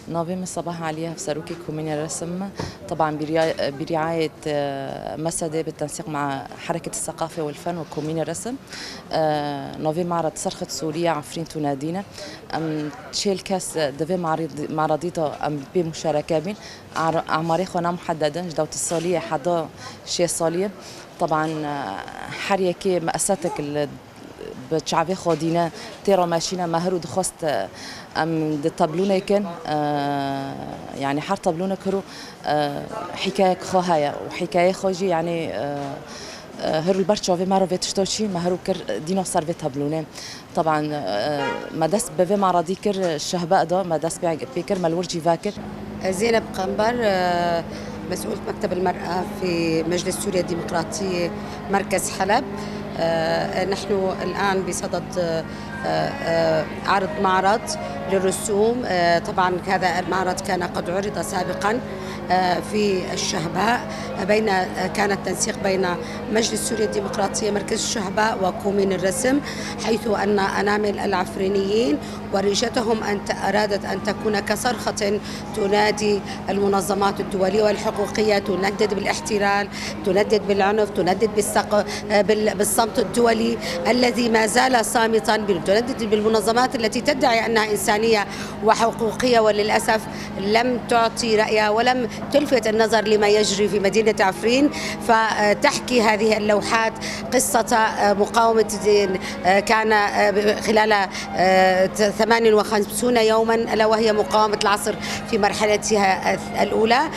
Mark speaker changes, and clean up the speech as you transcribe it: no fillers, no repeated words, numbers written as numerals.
Speaker 1: نظام الصباح عليها في ساروكي كومينيا الرسم طبعا برعاية مسدة بالتنسيق مع حركة الثقافة والفن وكومينيا الرسم. نوفي معرض صرخة سوريا عفرين تنادينا تشيل كاس دفي معرضيته بمشاركة بين أعماريخنا محددا جدوة الصالية حدا شيء صالية طبعا حريكي مأساتك بتشعبي خودينا تيرو ماشينا مهرو دخست ام دتابلونا كان يعني حار طابلونا كرو حكايه خواهايا وحكايه خوجي يعني هرو البرشوفي مارو فيتشتوشي مهرو كر ديناصور في طابلونا طبعا مدس بفي معرضي كر الشهباء ده مدس بيكر مالورجي فاكر.
Speaker 2: زينب قنبر مسؤولة مكتب المرأة في مجلس سوريا الديمقراطية مركز حلب. نحن الآن بصدد عرض معرض للرسوم. طبعا هذا المعرض كان قد عرض سابقا في الشهباء كان التنسيق بين مجلس سوريا الديمقراطية مركز الشهباء وكومين الرسم، حيث أن أنامل العفرينيين وريشتهم أرادت أن تكون كصرخة تنادي المنظمات الدولية والحقوقية، تندد بالاحتلال، تندد بالعنف، تندد بالصمت الدولي الذي ما زال صامتا، تندد بالمنظمات التي تدعي أنها إنسانية وحقوقية وللأسف لم تعطي رأيها ولم تلفت النظر لما يجري في مدينة عفرين. فتحكي هذه اللوحات قصة مقاومة كان خلال 58 يوما، ألا وهي مقاومة العصر في مرحلتها الأولى.